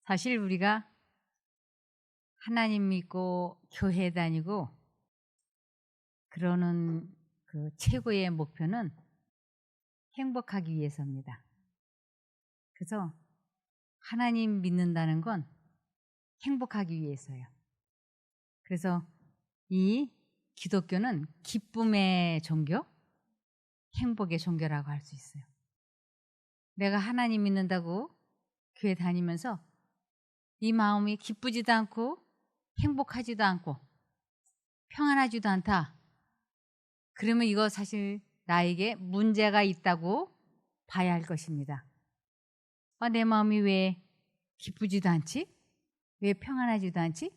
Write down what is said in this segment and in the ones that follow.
사실 우리가 하나님 믿고 교회 다니고 그러는 그 최고의 목표는 행복하기 위해서입니다. 그래서 하나님 믿는다는 건 행복하기 위해서예요. 그래서 이 기독교는 기쁨의 종교, 행복의 종교라고 할 수 있어요. 내가 하나님 믿는다고 교회 다니면서 이 마음이 기쁘지도 않고 행복하지도 않고 평안하지도 않다. 그러면 이거 사실 나에게 문제가 있다고 봐야 할 것입니다. 내 마음이 왜 기쁘지도 않지? 왜 평안하지도 않지?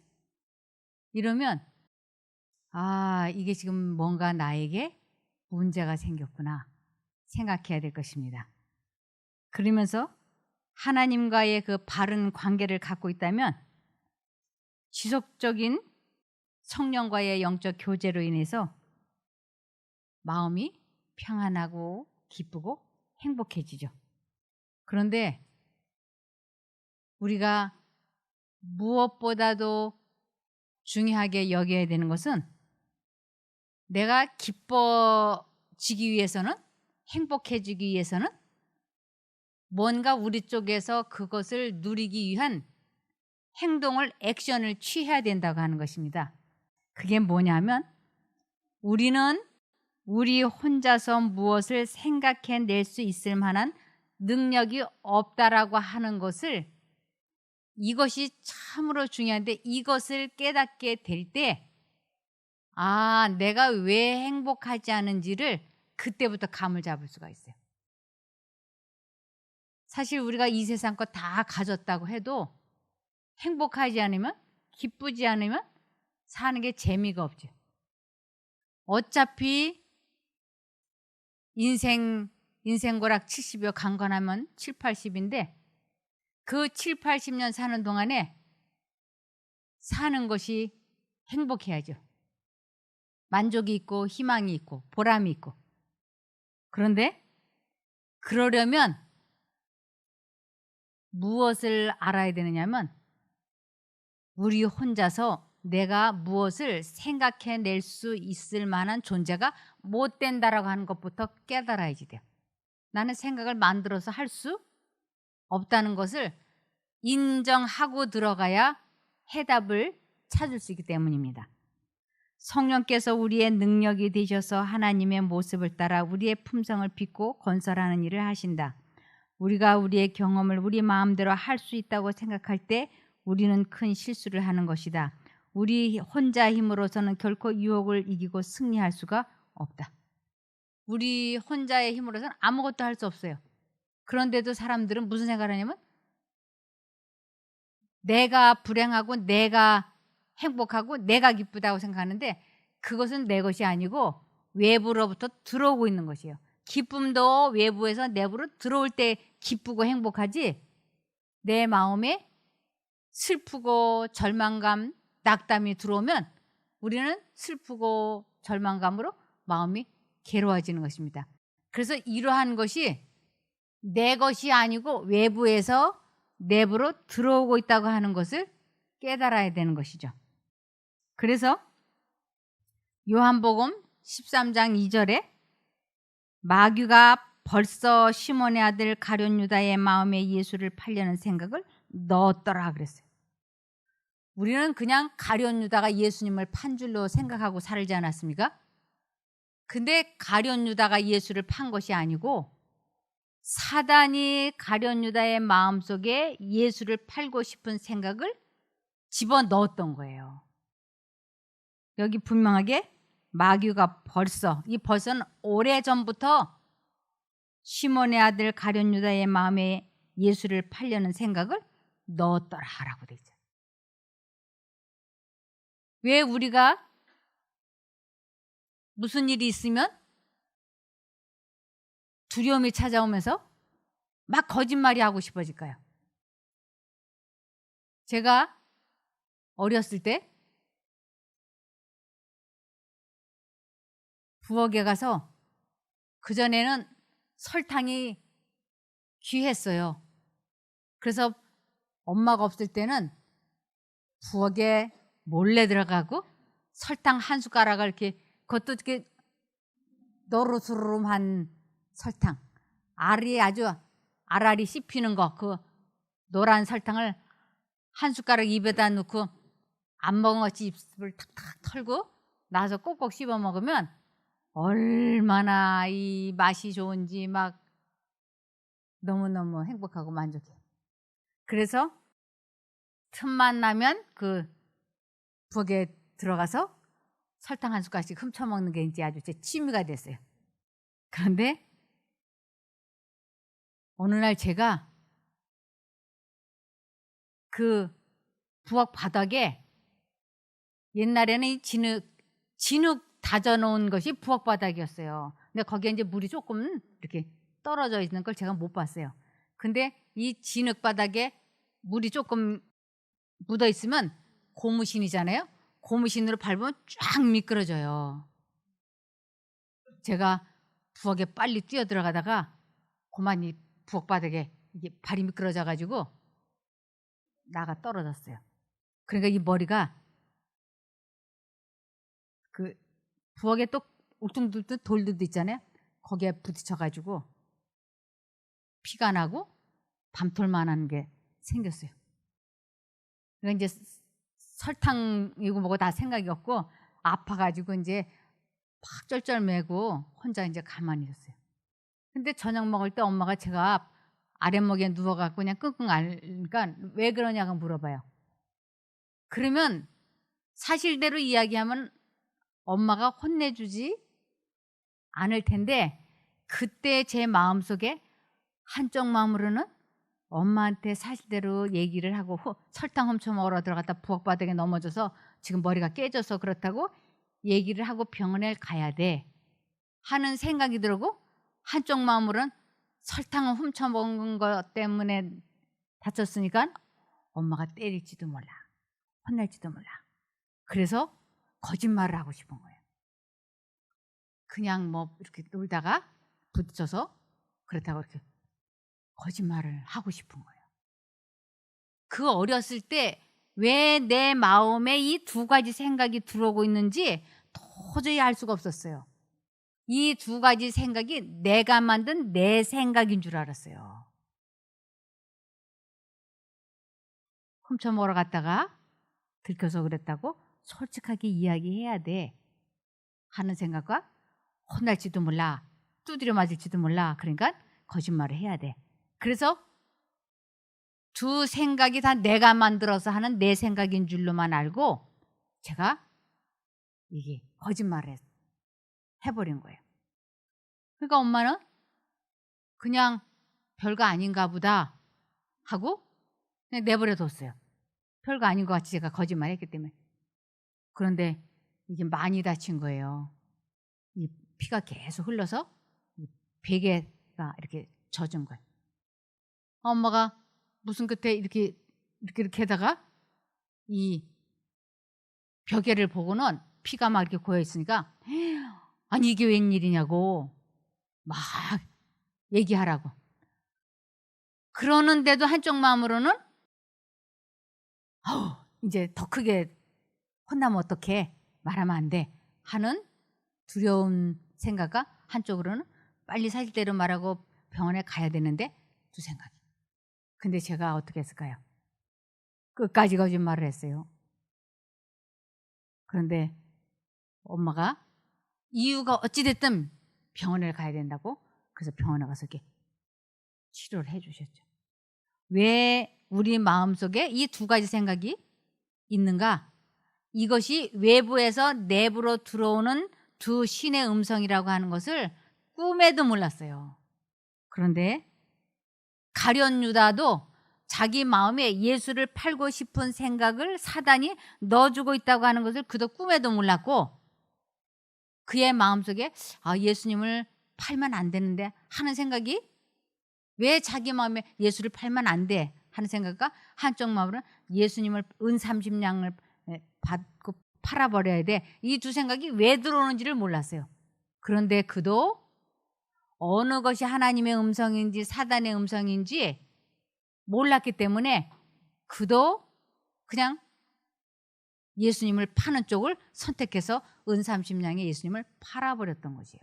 이러면 이게 지금 뭔가 나에게 문제가 생겼구나 생각해야 될 것입니다. 그러면서 하나님과의 그 바른 관계를 갖고 있다면 지속적인 성령과의 영적 교제로 인해서 마음이 평안하고 기쁘고 행복해지죠. 그런데 우리가 무엇보다도 중요하게 여겨야 되는 것은 내가 기뻐지기 위해서는, 행복해지기 위해서는 뭔가 우리 쪽에서 그것을 누리기 위한 행동을, 액션을 취해야 된다고 하는 것입니다. 그게 뭐냐면 우리는 우리 혼자서 무엇을 생각해낼 수 있을 만한 능력이 없다라고 하는 것을, 이것이 참으로 중요한데 이것을 깨닫게 될 때 내가 왜 행복하지 않은지를 그때부터 감을 잡을 수가 있어요. 사실 우리가 이 세상 거 다 가졌다고 해도 행복하지 않으면, 기쁘지 않으면 사는 게 재미가 없죠. 어차피 인생고락 70여 강건하면 7, 80인데 그 7, 80년 사는 동안에 사는 것이 행복해야죠. 만족이 있고 희망이 있고 보람이 있고. 그런데 그러려면 무엇을 알아야 되느냐면 우리 혼자서 내가 무엇을 생각해낼 수 있을 만한 존재가 못 된다라고 하는 것부터 깨달아야지 돼요. 나는 생각을 만들어서 할 수 없다는 것을 인정하고 들어가야 해답을 찾을 수 있기 때문입니다. 성령께서 우리의 능력이 되셔서 하나님의 모습을 따라 우리의 품성을 빚고 건설하는 일을 하신다. 우리가 우리의 경험을 우리 마음대로 할 수 있다고 생각할 때 우리는 큰 실수를 하는 것이다. 우리 혼자 힘으로서는 결코 유혹을 이기고 승리할 수가 없다. 우리 혼자의 힘으로서는 아무것도 할 수 없어요. 그런데도 사람들은 무슨 생각을 하냐면 내가 불행하고 내가 행복하고 내가 기쁘다고 생각하는데 그것은 내 것이 아니고 외부로부터 들어오고 있는 것이에요. 기쁨도 외부에서 내부로 들어올 때 기쁘고 행복하지, 내 마음에 슬프고 절망감, 낙담이 들어오면 우리는 슬프고 절망감으로 마음이 괴로워지는 것입니다. 그래서 이러한 것이 내 것이 아니고 외부에서 내부로 들어오고 있다고 하는 것을 깨달아야 되는 것이죠. 그래서 요한복음 13장 2절에 마귀가 벌써 시몬의 아들 가룟 유다의 마음에 예수를 팔려는 생각을 넣었더라 그랬어요. 우리는 그냥 가룟 유다가 예수님을 판 줄로 생각하고 살지 않았습니까? 근데 가룟 유다가 예수를 판 것이 아니고 사단이 가룟 유다의 마음속에 예수를 팔고 싶은 생각을 집어넣었던 거예요. 여기 분명하게 마귀가 이 벌써는 오래전부터 시몬의 아들 가룟 유다의 마음에 예수를 팔려는 생각을 넣었더라라고 되어 있죠. 왜 우리가 무슨 일이 있으면 두려움이 찾아오면서 막 거짓말이 하고 싶어질까요? 제가 어렸을 때 부엌에 가서 그전에는 설탕이 귀했어요. 그래서 엄마가 없을 때는 부엌에 몰래 들어가고 설탕 한 숟가락을 이렇게, 그것도 이렇게 노르스름한 설탕, 알이 아주 알알이 씹히는 거, 그 노란 설탕을 한 숟가락 입에다 넣고 안 먹은 것이 입을 탁탁 털고 나서 꼭꼭 씹어 먹으면 얼마나 이 맛이 좋은지 막 너무너무 행복하고 만족해요. 그래서 틈만 나면 그 부엌에 들어가서 설탕 한 숟갈씩 훔쳐 먹는 게 이제 아주 제 취미가 됐어요. 그런데 어느 날 제가 그 부엌 바닥에, 옛날에는 이 진흙 다져 놓은 것이 부엌 바닥이었어요. 근데 거기에 이제 물이 조금 이렇게 떨어져 있는 걸 제가 못 봤어요. 근데 이 진흙 바닥에 물이 조금 묻어 있으면 고무신이잖아요. 고무신으로 밟으면 쫙 미끄러져요. 제가 부엌에 빨리 뛰어 들어가다가 그만 이 부엌 바닥에 이게 발이 미끄러져 가지고 나가 떨어졌어요. 그러니까 이 머리가 그 부엌에 또 울퉁불퉁 돌들도 있잖아요. 거기에 부딪혀 가지고 피가 나고 밤톨만한 게 생겼어요. 그러니까 이제 설탕이고 뭐고 다 생각이 없고 아파가지고 이제 막 쩔쩔매고 혼자 이제 가만히 있었어요. 근데 저녁 먹을 때 엄마가 제가 아랫목에 누워갖고 그냥 끙끙 앓으니까 왜 그러냐고 물어봐요. 그러면 사실대로 이야기하면 엄마가 혼내주지 않을 텐데, 그때 제 마음속에 한쪽 마음으로는 엄마한테 사실대로 얘기를 하고 설탕 훔쳐 먹으러 들어갔다 부엌 바닥에 넘어져서 지금 머리가 깨져서 그렇다고 얘기를 하고 병원에 가야 돼 하는 생각이 들고, 한쪽 마음으로는 설탕을 훔쳐 먹은 것 때문에 다쳤으니까 엄마가 때릴지도 몰라, 혼날지도 몰라. 그래서 거짓말을 하고 싶은 거예요. 그냥 뭐 이렇게 놀다가 부딪혀서 그렇다고 이렇게 거짓말을 하고 싶은 거예요. 그 어렸을 때 왜 내 마음에 이 두 가지 생각이 들어오고 있는지 도저히 알 수가 없었어요. 이 두 가지 생각이 내가 만든 내 생각인 줄 알았어요. 훔쳐 먹으러 갔다가 들켜서 그랬다고 솔직하게 이야기해야 돼 하는 생각과, 혼날지도 몰라, 두드려 맞을지도 몰라, 그러니까 거짓말을 해야 돼. 그래서 두 생각이 다 내가 만들어서 하는 내 생각인 줄로만 알고 제가 이게 거짓말을 해버린 거예요. 그러니까 엄마는 그냥 별거 아닌가 보다 하고 그냥 내버려 뒀어요. 별거 아닌 것 같이 제가 거짓말했기 때문에. 그런데 이게 많이 다친 거예요. 이 피가 계속 흘러서 이 베개가 이렇게 젖은 거예요. 엄마가 무슨 끝에 이렇게 하다가 이 벽에를 보고는 피가 막 이렇게 고여 있으니까 아니 이게 웬일이냐고 막 얘기하라고. 그러는데도 한쪽 마음으로는 이제 더 크게 혼나면 어떡해, 말하면 안 돼 하는 두려운 생각과, 한쪽으로는 빨리 사실대로 말하고 병원에 가야 되는데 두 생각이. 근데 제가 어떻게 했을까요? 끝까지 거짓말을 했어요. 그런데 엄마가 이유가 어찌됐든 병원에 가야 된다고, 그래서 병원에 가서 이렇게 치료를 해 주셨죠. 왜 우리 마음속에 이 두 가지 생각이 있는가? 이것이 외부에서 내부로 들어오는 두 신의 음성이라고 하는 것을 꿈에도 몰랐어요. 그런데 가룟 유다도 자기 마음에 예수를 팔고 싶은 생각을 사단이 넣어주고 있다고 하는 것을 그도 꿈에도 몰랐고, 그의 마음속에 예수님을 팔면 안 되는데 하는 생각이, 왜 자기 마음에 예수를 팔면 안 돼 하는 생각과, 한쪽 마음으로는 예수님을 은 30냥을 받고 팔아버려야 돼, 이 두 생각이 왜 들어오는지를 몰랐어요. 그런데 그도 어느 것이 하나님의 음성인지 사단의 음성인지 몰랐기 때문에 그도 그냥 예수님을 파는 쪽을 선택해서 은삼십냥에 예수님을 팔아버렸던 것이에요.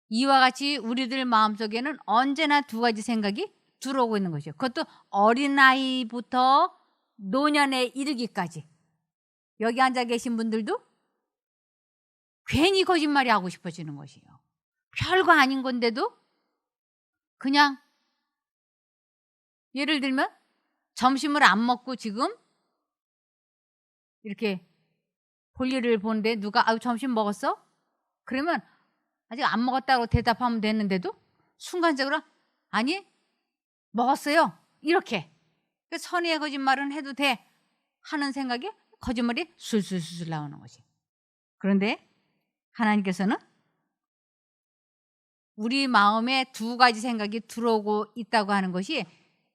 이와 같이 우리들 마음속에는 언제나 두 가지 생각이 들어오고 있는 것이에요. 그것도 어린아이부터 노년에 이르기까지. 여기 앉아 계신 분들도 괜히 거짓말이 하고 싶어지는 것이에요. 별거 아닌 건데도 그냥 예를 들면 점심을 안 먹고 지금 이렇게 볼일을 보는데 누가 아유 점심 먹었어? 그러면 아직 안 먹었다고 대답하면 되는데도 순간적으로 아니 먹었어요 이렇게 선의의 거짓말은 해도 돼 하는 생각에 거짓말이 술술술 나오는 것이. 그런데 하나님께서는 우리 마음에 두 가지 생각이 들어오고 있다고 하는 것이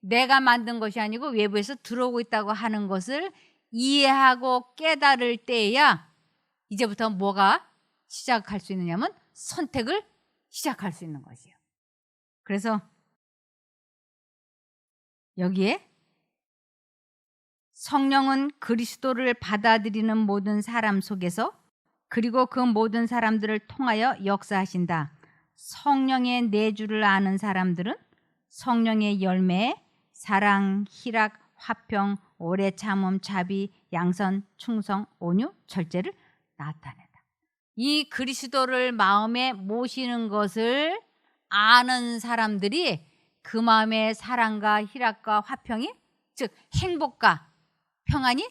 내가 만든 것이 아니고 외부에서 들어오고 있다고 하는 것을 이해하고 깨달을 때에야 이제부터 뭐가 시작할 수 있느냐면 선택을 시작할 수 있는 것이에요. 그래서 여기에 성령은 그리스도를 받아들이는 모든 사람 속에서 그리고 그 모든 사람들을 통하여 역사하신다. 성령의 내주를 아는 사람들은 성령의 열매에 사랑, 희락, 화평, 오래 참음, 자비, 양선, 충성, 온유, 절제를 나타낸다. 이 그리스도를 마음에 모시는 것을 아는 사람들이 그 마음에 사랑과 희락과 화평이 즉 행복과 평안이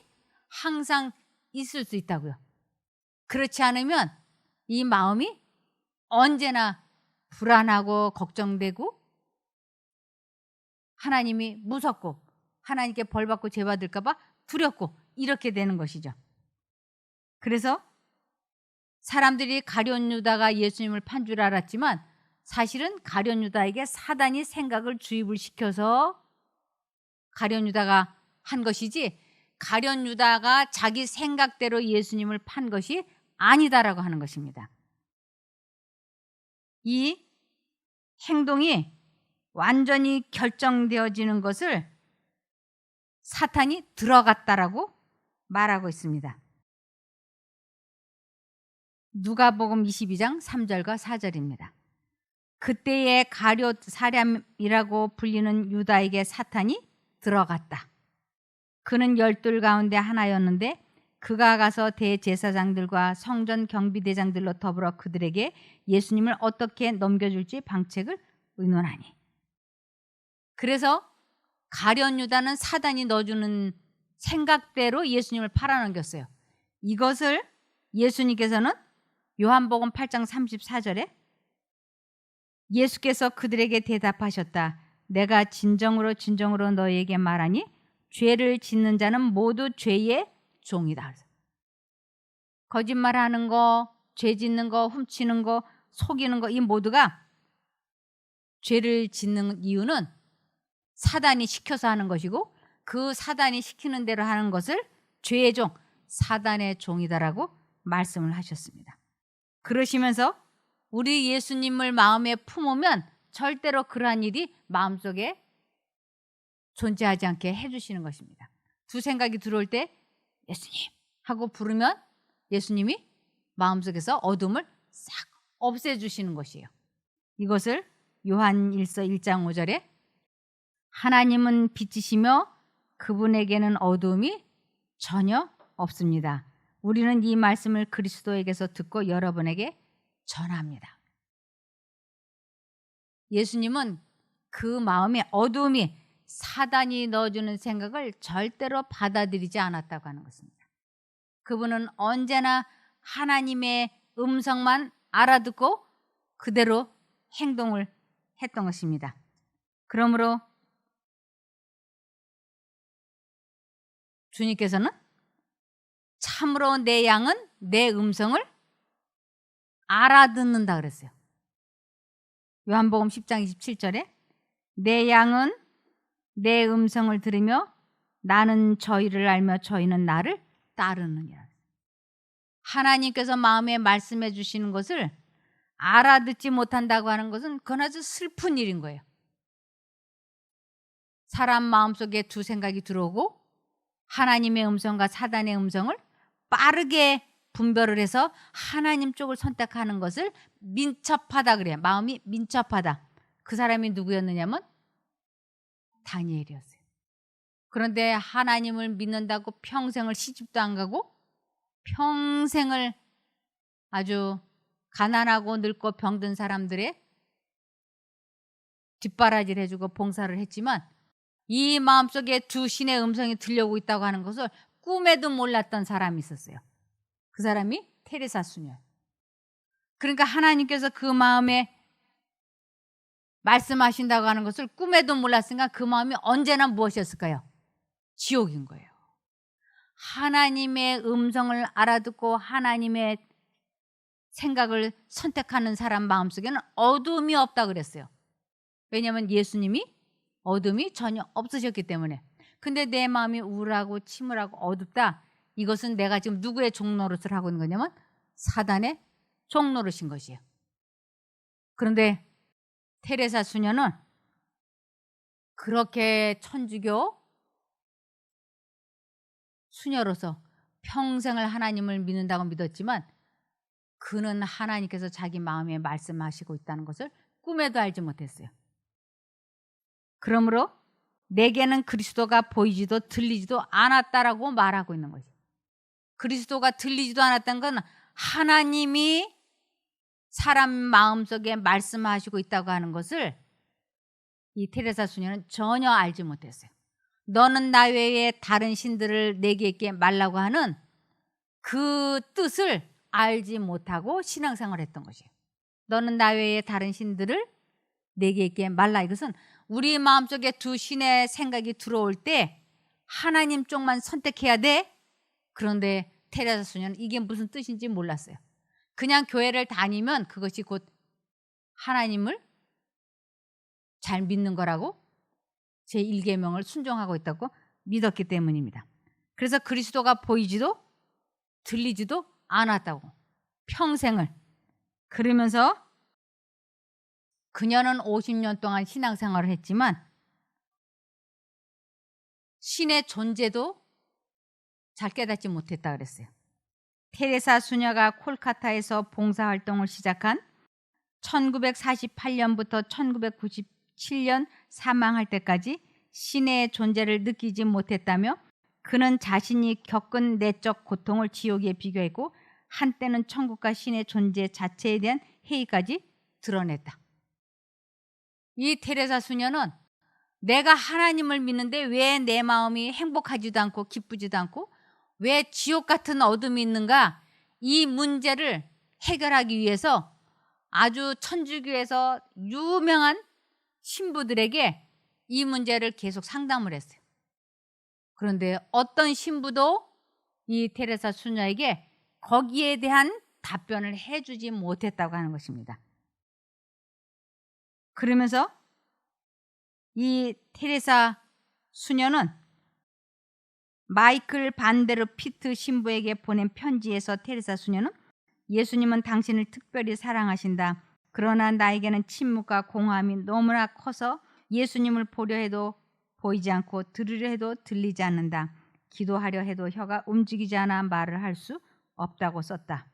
항상 있을 수 있다고요. 그렇지 않으면 이 마음이 언제나 불안하고 걱정되고 하나님이 무섭고 하나님께 벌받고 죄받을까 봐 두렵고 이렇게 되는 것이죠. 그래서 사람들이 가룟 유다가 예수님을 판 줄 알았지만 사실은 가룟 유다에게 사단이 생각을 주입을 시켜서 가룟 유다가 한 것이지 가룟 유다가 자기 생각대로 예수님을 판 것이 아니다라고 하는 것입니다. 이 행동이 완전히 결정되어지는 것을 사탄이 들어갔다라고 말하고 있습니다. 누가복음 22장 3절과 4절입니다. 그때의 가룟 사람이라고 불리는 유다에게 사탄이 들어갔다. 그는 12 가운데 하나였는데 그가 가서 대제사장들과 성전 경비대장들로 더불어 그들에게 예수님을 어떻게 넘겨줄지 방책을 의논하니. 그래서 가룟 유다는 사단이 넣어주는 생각대로 예수님을 팔아넘겼어요. 이것을 예수님께서는 요한복음 8장 34절에 예수께서 그들에게 대답하셨다. 내가 진정으로 진정으로 너희에게 말하니 죄를 짓는 자는 모두 죄의 종이다. 거짓말하는 거, 죄 짓는 거, 훔치는 거, 속이는 거 이 모두가 죄를 짓는 이유는 사단이 시켜서 하는 것이고 그 사단이 시키는 대로 하는 것을 죄의 종, 사단의 종이다라고 말씀을 하셨습니다. 그러시면서 우리 예수님을 마음에 품으면 절대로 그러한 일이 마음속에 존재하지 않게 해주시는 것입니다. 두 생각이 들어올 때 예수님 하고 부르면 예수님이 마음속에서 어둠을 싹 없애주시는 것이에요. 이것을 요한일서 1장 5절에 하나님은 빛이시며 그분에게는 어두움이 전혀 없습니다. 우리는 이 말씀을 그리스도에게서 듣고 여러분에게 전합니다. 예수님은 그 마음에 어두움이 사단이 넣어주는 생각을 절대로 받아들이지 않았다고 하는 것입니다. 그분은 언제나 하나님의 음성만 알아듣고 그대로 행동을 했던 것입니다. 그러므로 주님께서는 참으로 내 양은 내 음성을 알아듣는다 그랬어요. 요한복음 10장 27절에 내 양은 내 음성을 들으며 나는 저희를 알며 저희는 나를 따르느니라. 하나님께서 마음에 말씀해 주시는 것을 알아듣지 못한다고 하는 것은 그건 아주 슬픈 일인 거예요. 사람 마음속에 두 생각이 들어오고 하나님의 음성과 사단의 음성을 빠르게 분별을 해서 하나님 쪽을 선택하는 것을 민첩하다 그래요. 마음이 민첩하다. 그 사람이 누구였느냐면 다니엘이었어요. 그런데 하나님을 믿는다고 평생을 시집도 안 가고 평생을 아주 가난하고 늙고 병든 사람들의 뒷바라지를 해주고 봉사를 했지만 이 마음속에 두 신의 음성이 들려오고 있다고 하는 것을 꿈에도 몰랐던 사람이 있었어요. 그 사람이 테레사 수녀. 그러니까 하나님께서 그 마음에 말씀하신다고 하는 것을 꿈에도 몰랐으니까 그 마음이 언제나 무엇이었을까요? 지옥인 거예요. 하나님의 음성을 알아듣고 하나님의 생각을 선택하는 사람 마음속에는 어둠이 없다 그랬어요. 왜냐하면 예수님이 어둠이 전혀 없으셨기 때문에. 근데 내 마음이 우울하고 침울하고 어둡다. 이것은 내가 지금 누구의 종노릇을 하고 있는 거냐면 사단의 종노릇인 것이에요. 그런데 테레사 수녀는 그렇게 천주교 수녀로서 평생을 하나님을 믿는다고 믿었지만 그는 하나님께서 자기 마음에 말씀하시고 있다는 것을 꿈에도 알지 못했어요. 그러므로 내게는 그리스도가 보이지도 들리지도 않았다라고 말하고 있는 거죠. 그리스도가 들리지도 않았다는 건 하나님이 사람 마음속에 말씀하시고 있다고 하는 것을 이 테레사 수녀는 전혀 알지 못했어요. 너는 나 외에 다른 신들을 내게 있게 말라고 하는 그 뜻을 알지 못하고 신앙생활을 했던 것이에요. 너는 나 외에 다른 신들을 내게 있게 말라. 이것은 우리 마음속에 두 신의 생각이 들어올 때 하나님 쪽만 선택해야 돼. 그런데 테레사 수녀는 이게 무슨 뜻인지 몰랐어요. 그냥 교회를 다니면 그것이 곧 하나님을 잘 믿는 거라고 제1계명을 순종하고 있다고 믿었기 때문입니다. 그래서 그리스도가 보이지도 들리지도 않았다고 평생을. 그러면서 그녀는 50년 동안 신앙생활을 했지만 신의 존재도 잘 깨닫지 못했다 그랬어요. 테레사 수녀가 콜카타에서 봉사활동을 시작한 1948년부터 1997년 사망할 때까지 신의 존재를 느끼지 못했다며 그는 자신이 겪은 내적 고통을 지옥에 비교했고 한때는 천국과 신의 존재 자체에 대한 회의까지 드러냈다. 이 테레사 수녀는 내가 하나님을 믿는데 왜 내 마음이 행복하지도 않고 기쁘지도 않고 왜 지옥 같은 어둠이 있는가, 이 문제를 해결하기 위해서 아주 천주교에서 유명한 신부들에게 이 문제를 계속 상담을 했어요. 그런데 어떤 신부도 이 테레사 수녀에게 거기에 대한 답변을 해주지 못했다고 하는 것입니다. 그러면서 이 테레사 수녀는 마이클 반데르 피트 신부에게 보낸 편지에서 테레사 수녀는 예수님은 당신을 특별히 사랑하신다. 그러나 나에게는 침묵과 공허함이 너무나 커서 예수님을 보려 해도 보이지 않고 들으려 해도 들리지 않는다. 기도하려 해도 혀가 움직이지 않아 말을 할 수 없다고 썼다.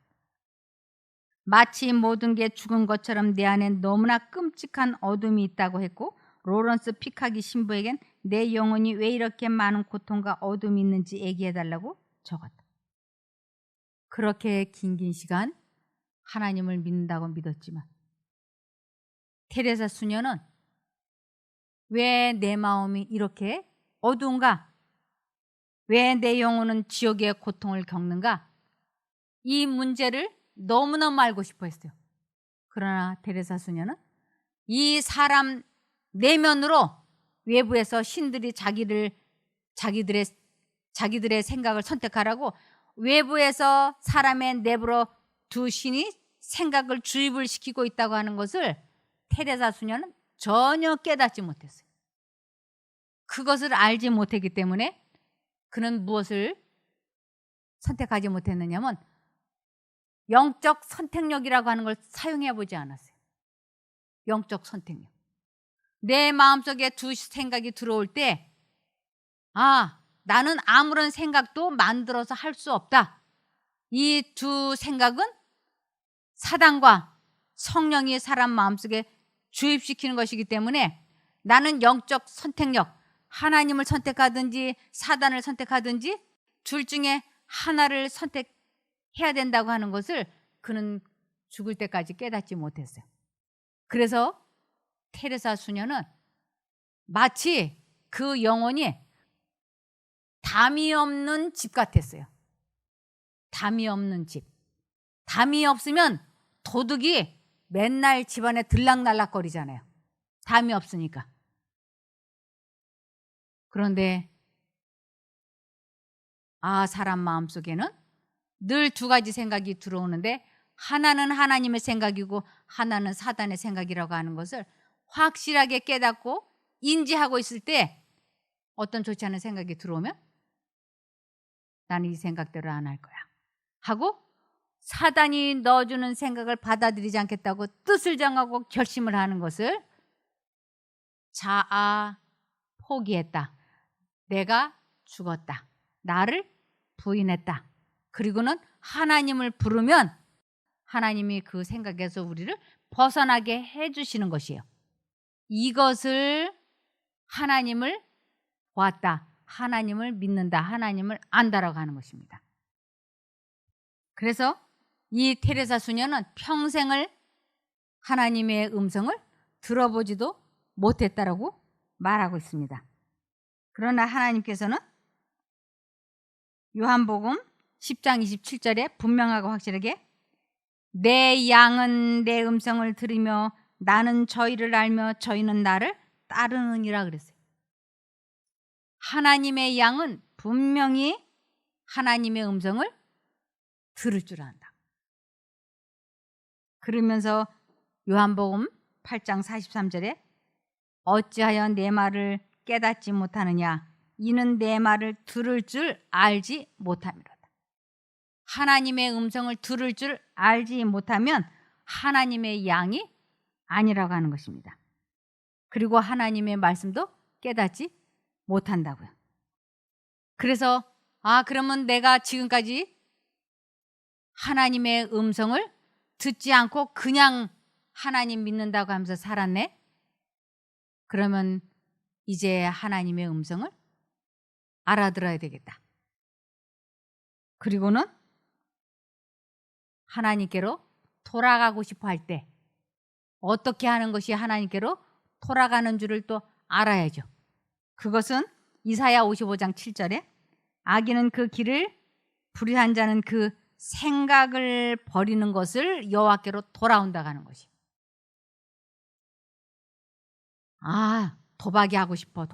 마치 모든 게 죽은 것처럼 내 안에 너무나 끔찍한 어둠이 있다고 했고 로런스 피카기 신부에겐 내 영혼이 왜 이렇게 많은 고통과 어둠이 있는지 얘기해달라고 적었다. 그렇게 긴 시간 하나님을 믿는다고 믿었지만 테레사 수녀는 왜 내 마음이 이렇게 어두운가? 왜 내 영혼은 지옥의 고통을 겪는가? 이 문제를 너무너무 알고 싶어 했어요. 그러나 테레사 수녀는 이 사람 내면으로 외부에서 신들이 자기들의 생각을 선택하라고 외부에서 사람의 내부로 두 신이 생각을 주입을 시키고 있다고 하는 것을 테레사 수녀는 전혀 깨닫지 못했어요. 그것을 알지 못했기 때문에 그는 무엇을 선택하지 못했느냐면 영적 선택력이라고 하는 걸 사용해 보지 않았어요. 영적 선택력. 내 마음속에 두 생각이 들어올 때, 나는 아무런 생각도 만들어서 할 수 없다. 이 두 생각은 사단과 성령이 사람 마음속에 주입시키는 것이기 때문에 나는 영적 선택력, 하나님을 선택하든지 사단을 선택하든지 둘 중에 하나를 선택해야 된다고 하는 것을 그는 죽을 때까지 깨닫지 못했어요. 그래서 테레사 수녀는 마치 그 영혼이 담이 없는 집 같았어요. 담이 없는 집. 담이 없으면 도둑이 맨날 집안에 들락날락거리잖아요. 담이 없으니까. 그런데 사람 마음속에는 늘 두 가지 생각이 들어오는데 하나는 하나님의 생각이고 하나는 사단의 생각이라고 하는 것을 확실하게 깨닫고 인지하고 있을 때 어떤 좋지 않은 생각이 들어오면 나는 이 생각대로 안 할 거야 하고 사단이 넣어주는 생각을 받아들이지 않겠다고 뜻을 정하고 결심을 하는 것을 포기했다. 내가 죽었다. 나를 부인했다. 그리고는 하나님을 부르면 하나님이 그 생각에서 우리를 벗어나게 해주시는 것이에요. 이것을 하나님을 보았다. 하나님을 믿는다. 하나님을 안다라고 하는 것입니다. 그래서 이 테레사 수녀는 평생을 하나님의 음성을 들어보지도 못했다라고 말하고 있습니다. 그러나 하나님께서는 요한복음 10장 27절에 분명하고 확실하게 내 양은 내 음성을 들으며 나는 저희를 알며 저희는 나를 따르느니라 그랬어요. 하나님의 양은 분명히 하나님의 음성을 들을 줄 안다. 그러면서 요한복음 8장 43절에 어찌하여 내 말을 깨닫지 못하느냐 이는 내 말을 들을 줄 알지 못함이로다. 하나님의 음성을 들을 줄 알지 못하면 하나님의 양이 아니라고 하는 것입니다. 그리고 하나님의 말씀도 깨닫지 못한다고요. 그래서 그러면 내가 지금까지 하나님의 음성을 듣지 않고 그냥 하나님 믿는다고 하면서 살았네? 그러면 이제 하나님의 음성을 알아들어야 되겠다. 그리고는 하나님께로 돌아가고 싶어 할 때 어떻게 하는 것이 하나님께로 돌아가는 줄을 또 알아야죠. 그것은 이사야 55장 7절에 악인은 그 길을 불의한 자는 그 생각을 버리는 것을 여호와께로 돌아온다고 하는 것이에요. 도박이 하고 싶어.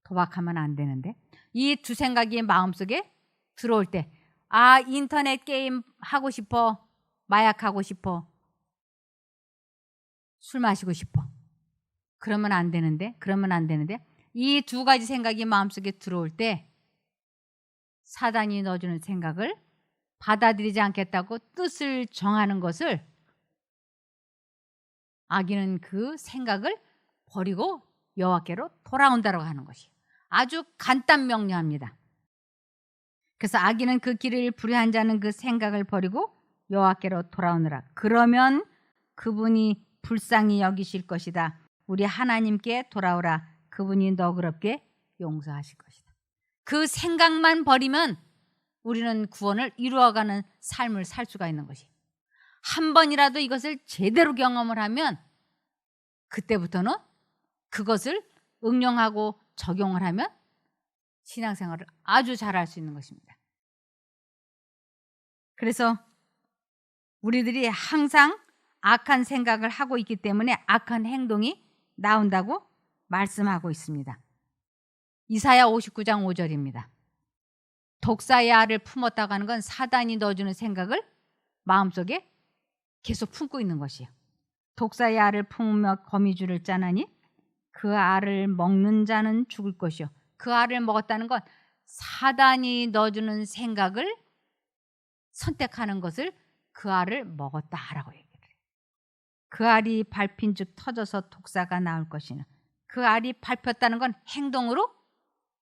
도박하면 안 되는데 이 두 생각이 마음속에 들어올 때 인터넷 게임 하고 싶어. 마약하고 싶어. 술 마시고 싶어. 그러면 안 되는데 이 두 가지 생각이 마음속에 들어올 때 사단이 넣어주는 생각을 받아들이지 않겠다고 뜻을 정하는 것을 악인은 그 생각을 버리고 여호와께로 돌아온다라고 하는 것이 아주 간단 명료합니다. 그래서 악인은 그 길을 불의한 자는 그 생각을 버리고 여호와께로 돌아오느라. 그러면 그분이 불쌍히 여기실 것이다. 우리 하나님께 돌아오라. 그분이 너그럽게 용서하실 것이다. 그 생각만 버리면 우리는 구원을 이루어가는 삶을 살 수가 있는 것이. 한 번이라도 이것을 제대로 경험을 하면 그때부터는 그것을 응용하고 적용을 하면 신앙생활을 아주 잘할 수 있는 것입니다. 그래서 우리들이 항상 악한 생각을 하고 있기 때문에 악한 행동이 나온다고 말씀하고 있습니다. 이사야 59장 5절입니다. 독사의 알을 품었다고 하는 건 사단이 넣어주는 생각을 마음속에 계속 품고 있는 것이에요. 독사의 알을 품으며 거미줄을 짜나니 그 알을 먹는 자는 죽을 것이요. 그 알을 먹었다는 건 사단이 넣어주는 생각을 선택하는 것을 그 알을 먹었다라고 얘기를 해요. 그 알이 밟힌 즉 터져서 독사가 나올 것이나. 그 알이 밟혔다는 건 행동으로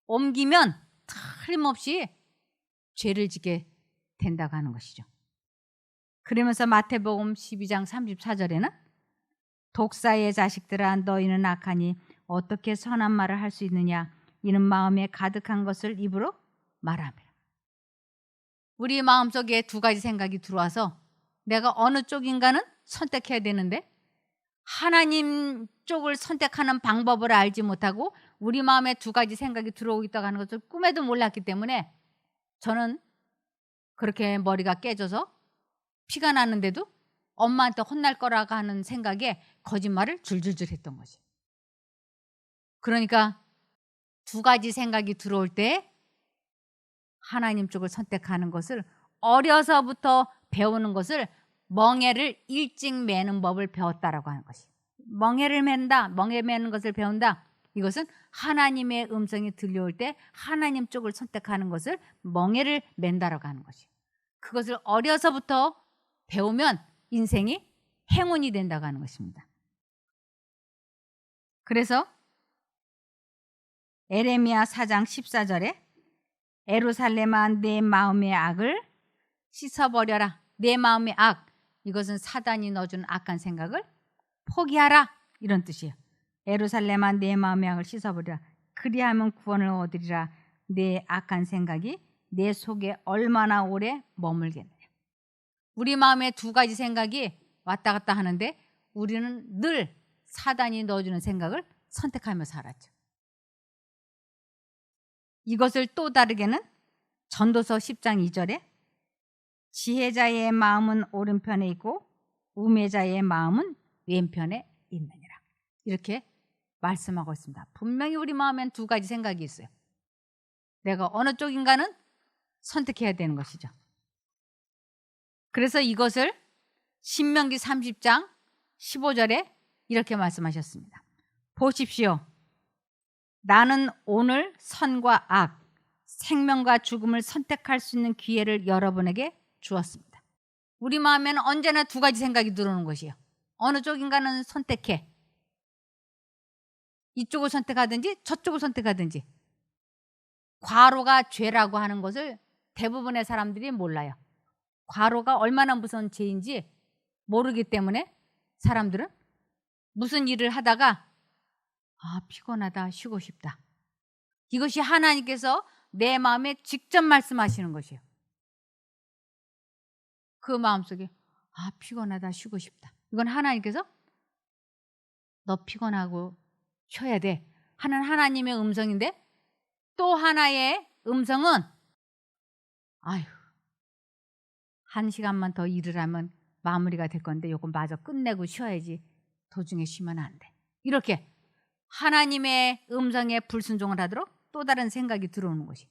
옮기면 틀림없이 죄를 지게 된다고 하는 것이죠. 그러면서 마태복음 12장 34절에는 독사의 자식들아 너희는 악하니 어떻게 선한 말을 할 수 있느냐 이는 마음에 가득한 것을 입으로 말하며. 우리 마음속에 두 가지 생각이 들어와서 내가 어느 쪽인가는 선택해야 되는데 하나님 쪽을 선택하는 방법을 알지 못하고 우리 마음에 두 가지 생각이 들어오고 있다고 하는 것을 꿈에도 몰랐기 때문에 저는 그렇게 머리가 깨져서 피가 나는데도 엄마한테 혼날 거라고 하는 생각에 거짓말을 줄줄줄 했던 거지. 그러니까 두 가지 생각이 들어올 때 하나님 쪽을 선택하는 것을 어려서부터 배우는 것을 멍에를 일찍 매는 법을 배웠다라고 하는 것이. 멍에를 맨다, 멍에 매는 것을 배운다. 이것은 하나님의 음성이 들려올 때 하나님 쪽을 선택하는 것을 멍에를 맨다라고 하는 것이. 그것을 어려서부터 배우면 인생이 행운이 된다고 하는 것입니다. 그래서 에레미야 4장 14절에 예루살렘아 내 마음의 악을 씻어버려라. 내 마음의 악, 이것은 사단이 넣어준 악한 생각을 포기하라 이런 뜻이에요. 예루살렘아 내 마음의 악을 씻어버려라. 그리하면 구원을 얻으리라. 내 악한 생각이 내 속에 얼마나 오래 머물겠느냐. 우리 마음에 두 가지 생각이 왔다 갔다 하는데 우리는 늘 사단이 넣어주는 생각을 선택하며 살았죠. 이것을 또 다르게는 전도서 10장 2절에 지혜자의 마음은 오른편에 있고 우매자의 마음은 왼편에 있느니라. 이렇게 말씀하고 있습니다. 분명히 우리 마음엔 두 가지 생각이 있어요. 내가 어느 쪽인가는 선택해야 되는 것이죠. 그래서 이것을 신명기 30장 15절에 이렇게 말씀하셨습니다. 보십시오. 나는 오늘 선과 악, 생명과 죽음을 선택할 수 있는 기회를 여러분에게 주었습니다. 우리 마음에는 언제나 두 가지 생각이 들어오는 것이에요. 어느 쪽인가는 선택해. 이쪽을 선택하든지 저쪽을 선택하든지. 과로가 죄라고 하는 것을 대부분의 사람들이 몰라요. 과로가 얼마나 무서운 죄인지 모르기 때문에 사람들은 무슨 일을 하다가 피곤하다, 쉬고 싶다. 이것이 하나님께서 내 마음에 직접 말씀하시는 것이에요. 그 마음속에 피곤하다, 쉬고 싶다. 이건 하나님께서 너 피곤하고 쉬어야 돼 하는 하나님의 음성인데, 또 하나의 음성은 1시간만 더 일을 하면 마무리가 될 건데 요거 마저 끝내고 쉬어야지. 도중에 쉬면 안 돼. 이렇게 하나님의 음성에 불순종을 하도록 또 다른 생각이 들어오는 것이.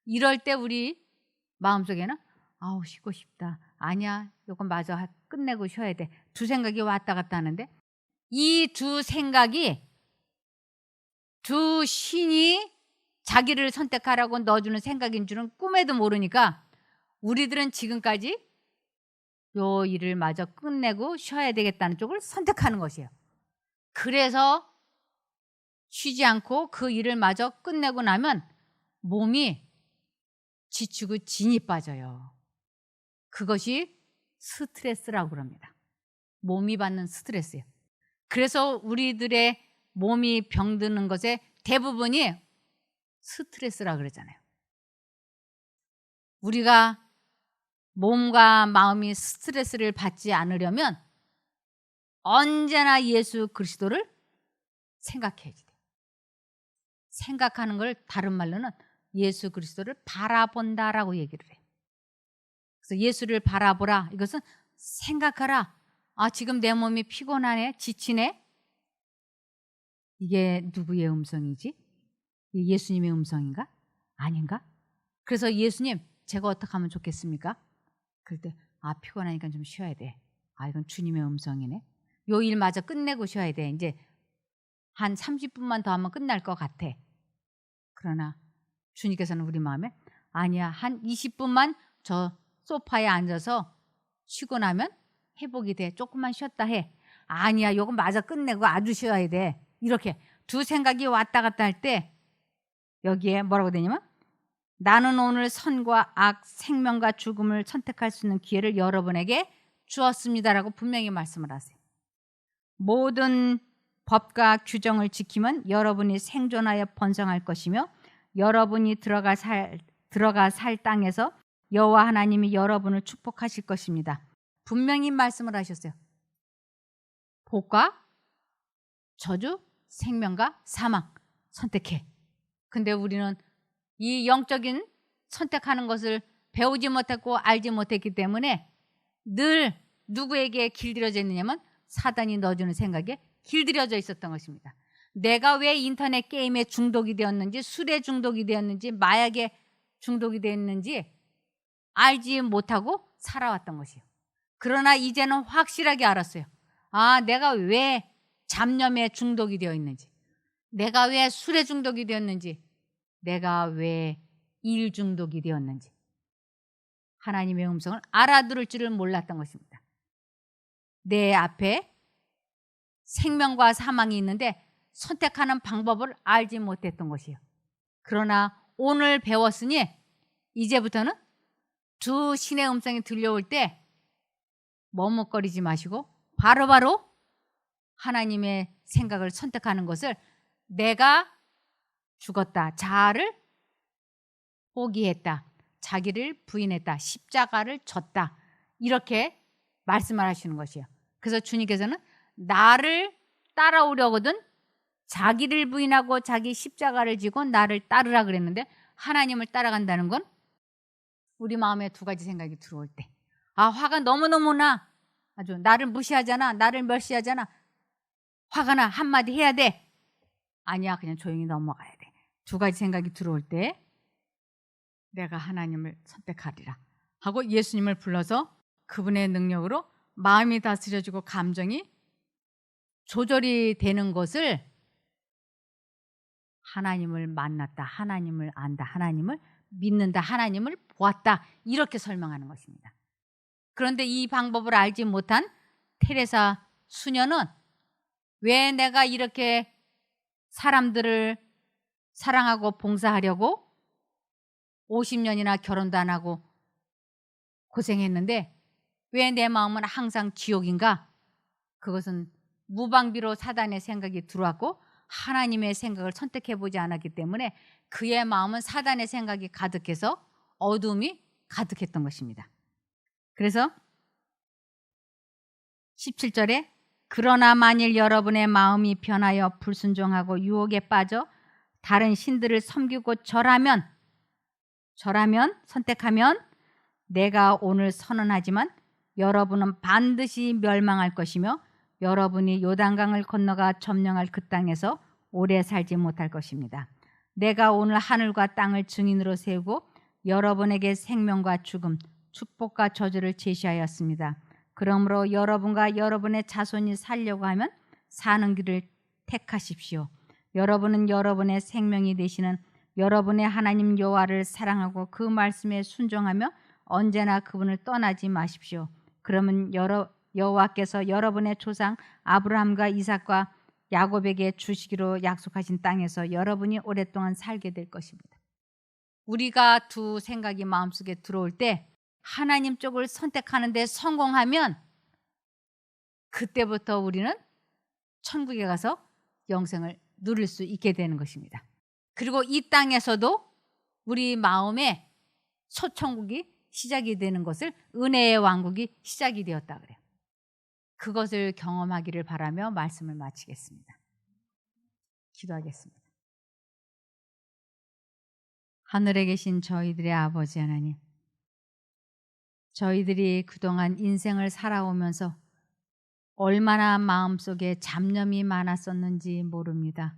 이럴 때 우리 마음속에는 쉬고 싶다. 아니야, 요거 마저 끝내고 쉬어야 돼. 두 생각이 왔다 갔다 하는데 이 두 생각이 두 신이 자기를 선택하라고 넣어주는 생각인 줄은 꿈에도 모르니까 우리들은 지금까지 요 일을 마저 끝내고 쉬어야 되겠다는 쪽을 선택하는 것이에요. 그래서 쉬지 않고 그 일을 마저 끝내고 나면 몸이 지치고 진이 빠져요. 그것이 스트레스라고 그럽니다. 몸이 받는 스트레스예요. 그래서 우리들의 몸이 병드는 것의 대부분이 스트레스라고 그러잖아요. 우리가 몸과 마음이 스트레스를 받지 않으려면 언제나 예수 그리스도를 생각해야 돼요. 생각하는 걸 다른 말로는 예수 그리스도를 바라본다라고 얘기를 해요. 그래서 예수를 바라보라. 이것은 생각하라. 지금 내 몸이 피곤하네, 지치네. 이게 누구의 음성이지? 예수님의 음성인가? 아닌가? 그래서 예수님, 제가 어떻게 하면 좋겠습니까? 그럴 때 피곤하니까 좀 쉬어야 돼. 이건 주님의 음성이네. 요 일 마저 끝내고 쉬어야 돼. 이제 한 30분만 더 하면 끝날 것 같아. 그러나 주님께서는 우리 마음에 아니야, 한 20분만 저 소파에 앉아서 쉬고 나면 회복이 돼. 조금만 쉬었다 해. 아니야, 요거 마저 끝내고 아주 쉬어야 돼. 이렇게 두 생각이 왔다 갔다 할 때 여기에 뭐라고 되냐면 나는 오늘 선과 악, 생명과 죽음을 선택할 수 있는 기회를 여러분에게 주었습니다라고 분명히 말씀을 하세요. 모든 법과 규정을 지키면 여러분이 생존하여 번성할 것이며 여러분이 들어가 살 땅에서 여호와 하나님이 여러분을 축복하실 것입니다. 분명히 말씀을 하셨어요. 복과 저주, 생명과 사망 선택해. 근데 우리는 이 영적인 선택하는 것을 배우지 못했고 알지 못했기 때문에 늘 누구에게 길들여져 있느냐면 사단이 넣어주는 생각에 길들여져 있었던 것입니다. 내가 왜 인터넷 게임에 중독이 되었는지, 술에 중독이 되었는지, 마약에 중독이 되었는지 알지 못하고 살아왔던 것이에요. 그러나 이제는 확실하게 알았어요. 아, 내가 왜 잡념에 중독이 되어 있는지, 내가 왜 술에 중독이 되었는지, 내가 왜 일 중독이 되었는지 하나님의 음성을 알아들을 줄을 몰랐던 것입니다. 내 앞에 생명과 사망이 있는데 선택하는 방법을 알지 못했던 것이에요. 그러나 오늘 배웠으니 이제부터는 두 신의 음성이 들려올 때 머뭇거리지 마시고 바로바로 하나님의 생각을 선택하는 것을 내가 죽었다, 자아를 포기했다, 자기를 부인했다, 십자가를 졌다, 이렇게 말씀을 하시는 것이에요. 그래서 주님께서는 나를 따라오려거든 자기를 부인하고 자기 십자가를 지고 나를 따르라 그랬는데 하나님을 따라간다는 건 우리 마음에 두 가지 생각이 들어올 때, 아, 화가 너무너무 나, 아주 나를 무시하잖아, 나를 멸시하잖아, 화가 나, 한마디 해야 돼. 아니야, 그냥 조용히 넘어가야 돼. 두 가지 생각이 들어올 때 내가 하나님을 선택하리라 하고 예수님을 불러서 그분의 능력으로 마음이 다스려지고 감정이 조절이 되는 것을 하나님을 만났다, 하나님을 안다, 하나님을 믿는다, 하나님을 보았다, 이렇게 설명하는 것입니다. 그런데 이 방법을 알지 못한 테레사 수녀는 왜 내가 이렇게 사람들을 사랑하고 봉사하려고 50년이나 결혼도 안 하고 고생했는데 왜 내 마음은 항상 지옥인가? 그것은 무방비로 사단의 생각이 들어왔고 하나님의 생각을 선택해보지 않았기 때문에 그의 마음은 사단의 생각이 가득해서 어둠이 가득했던 것입니다. 그래서 17절에 그러나 만일 여러분의 마음이 변하여 불순종하고 유혹에 빠져 다른 신들을 섬기고 선택하면 내가 오늘 선언하지만 여러분은 반드시 멸망할 것이며 여러분이 요단강을 건너가 점령할 그 땅에서 오래 살지 못할 것입니다. 내가 오늘 하늘과 땅을 증인으로 세우고 여러분에게 생명과 죽음, 축복과 저주를 제시하였습니다. 그러므로 여러분과 여러분의 자손이 살려고 하면 사는 길을 택하십시오. 여러분은 여러분의 생명이 되시는 여러분의 하나님 여호와를 사랑하고 그 말씀에 순종하며 언제나 그분을 떠나지 마십시오. 그러면 여호와께서 여러분의 조상 아브라함과 이삭과 야곱에게 주시기로 약속하신 땅에서 여러분이 오랫동안 살게 될 것입니다. 우리가 두 생각이 마음속에 들어올 때 하나님 쪽을 선택하는 데 성공하면 그때부터 우리는 천국에 가서 영생을 누릴 수 있게 되는 것입니다. 그리고 이 땅에서도 우리 마음에 소천국이 시작이 되는 것을 은혜의 왕국이 시작이 되었다 그래요. 그것을 경험하기를 바라며 말씀을 마치겠습니다. 기도하겠습니다. 하늘에 계신 저희들의 아버지 하나님, 저희들이 그동안 인생을 살아오면서 얼마나 마음속에 잡념이 많았었는지 모릅니다.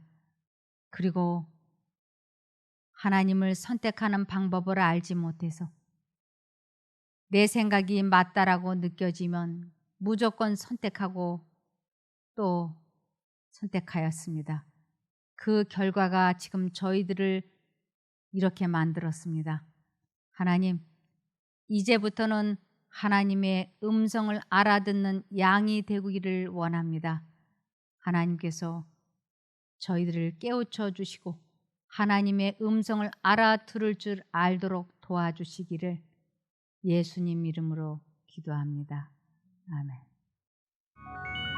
그리고 하나님을 선택하는 방법을 알지 못해서 내 생각이 맞다라고 느껴지면 무조건 선택하고 또 선택하였습니다. 그 결과가 지금 저희들을 이렇게 만들었습니다. 하나님, 이제부터는 하나님의 음성을 알아듣는 양이 되기를 원합니다. 하나님께서 저희들을 깨우쳐 주시고 하나님의 음성을 알아들을 줄 알도록 도와주시기를 예수님 이름으로 기도합니다. 아멘.